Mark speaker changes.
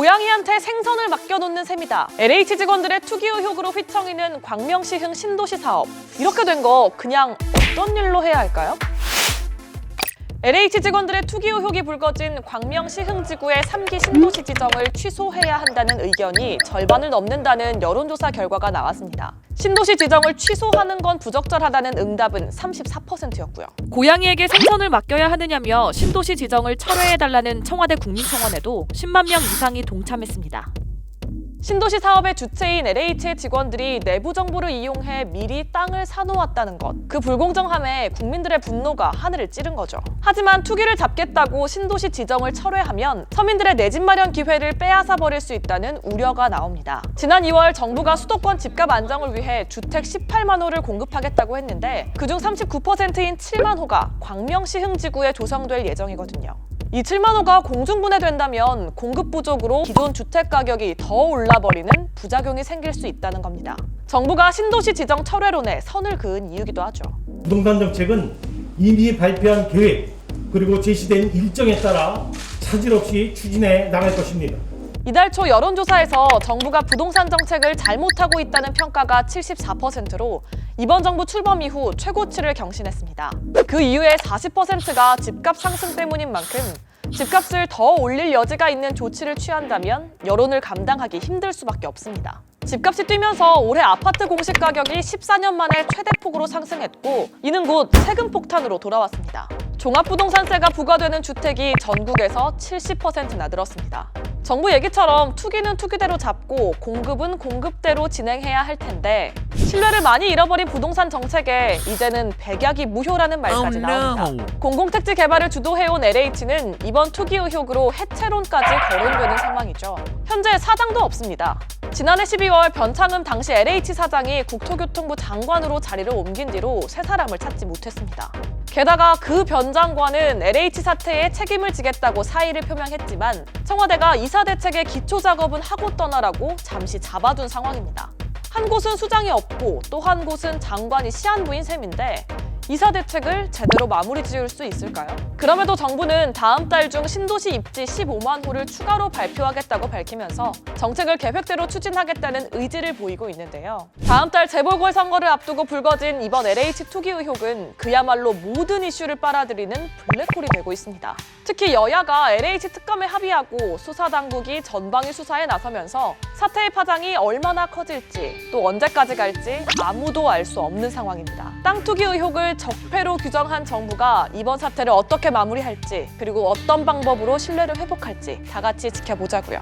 Speaker 1: 고양이한테 생선을 맡겨놓는 셈이다. LH 직원들의 투기 의혹으로 휘청이는 광명시흥 신도시 사업. 이렇게 된 거 그냥 어떤 일로 해야 할까요? LH 직원들의 투기 의혹이 불거진 광명시흥지구의 3기 신도시 지정을 취소해야 한다는 의견이 절반을 넘는다는 여론조사 결과가 나왔습니다. 신도시 지정을 취소하는 건 부적절하다는 응답은 34%였고요.
Speaker 2: 고양이에게 생선을 맡겨야 하느냐며 신도시 지정을 철회해달라는 청와대 국민청원에도 10만 명 이상이 동참했습니다.
Speaker 1: 신도시 사업의 주체인 LH의 직원들이 내부 정보를 이용해 미리 땅을 사놓았다는 것. 그 불공정함에 국민들의 분노가 하늘을 찌른 거죠. 하지만 투기를 잡겠다고 신도시 지정을 철회하면 서민들의 내 집 마련 기회를 빼앗아 버릴 수 있다는 우려가 나옵니다. 지난 2월 정부가 수도권 집값 안정을 위해 주택 18만 호를 공급하겠다고 했는데 그중 39%인 7만 호가 광명시흥지구에 조성될 예정이거든요. 이 7만 호가 공중분해된다면 공급 부족으로 기존 주택 가격이 더 올라버리는 부작용이 생길 수 있다는 겁니다. 정부가 신도시 지정 철회론에 선을 그은 이유기도 하죠.
Speaker 3: 부동산 정책은 이미 발표한 계획 그리고 제시된 일정에 따라 차질 없이 추진해 나갈 것입니다.
Speaker 1: 이달 초 여론조사에서 정부가 부동산 정책을 잘못하고 있다는 평가가 74%로 이번 정부 출범 이후 최고치를 경신했습니다. 그 이후에 40%가 집값 상승 때문인 만큼 집값을 더 올릴 여지가 있는 조치를 취한다면 여론을 감당하기 힘들 수밖에 없습니다. 집값이 뛰면서 올해 아파트 공시 가격이 14년 만에 최대폭으로 상승했고 이는 곧 세금 폭탄으로 돌아왔습니다. 종합부동산세가 부과되는 주택이 전국에서 70%나 늘었습니다. 정부 얘기처럼 투기는 투기대로 잡고 공급은 공급대로 진행해야 할 텐데 신뢰를 많이 잃어버린 부동산 정책에 이제는 백약이 무효라는 말까지 나옵니다. 공공택지 개발을 주도해온 LH는 이번 투기 의혹으로 해체론까지 거론되는 상황이죠. 현재 사장도 없습니다. 지난해 12월 변창흠 당시 LH 사장이 국토교통부 장관으로 자리를 옮긴 뒤로 새 사람을 찾지 못했습니다. 게다가 그 변 장관은 LH 사태에 책임을 지겠다고 사의를 표명했지만 청와대가 이사 대책의 기초 작업은 하고 떠나라고 잠시 잡아둔 상황입니다. 한 곳은 수장이 없고 또 한 곳은 장관이 시한부인 셈인데 이사 대책을 제대로 마무리 지을 수 있을까요? 그럼에도 정부는 다음 달 중 신도시 입지 15만 호를 추가로 발표하겠다고 밝히면서 정책을 계획대로 추진하겠다는 의지를 보이고 있는데요. 다음 달 재보궐선거를 앞두고 불거진 이번 LH 투기 의혹은 그야말로 모든 이슈를 빨아들이는 블랙홀이 되고 있습니다. 특히 여야가 LH 특검에 합의하고 수사당국이 전방위 수사에 나서면서 사태의 파장이 얼마나 커질지 또 언제까지 갈지 아무도 알 수 없는 상황입니다. 땅 투기 의혹을 적폐로 규정한 정부가 이번 사태를 어떻게 마무리할지 그리고 어떤 방법으로 신뢰를 회복할지 다 같이 지켜보자고요.